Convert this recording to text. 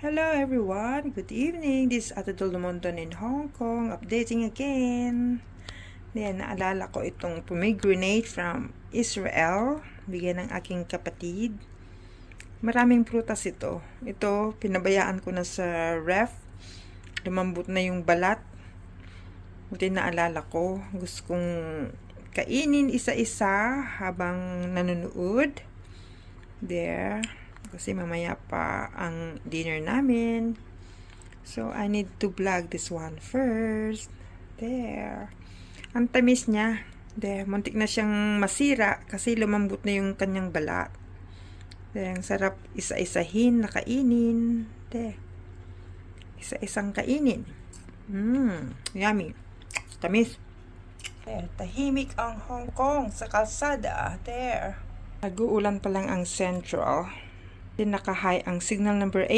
Hello everyone, good evening. This is Ate Dolumonton in Hong Kong, updating again. Then, naalala ko itong pomegranate from Israel, bigyan ng aking kapatid. Maraming prutas ito. Ito, pinabayaan ko na sa ref. Lumambot na yung balat. Buti naalala ko. Gusto kong kainin isa-isa habang nanonood. There. Kasi mamaya pa ang dinner namin. So, I need to vlog this one first. There. Ang tamis niya. There. Muntik na siyang masira kasi lumambot na yung kanyang balat. There. Ang sarap isa-isahin na kainin. There. Isa-isang kainin. Yummy. Tamis. There. Tahimik ang Hong Kong sa kalsada. There. Nag-uulan pa lang ang Central. Naka-high ang signal number 8.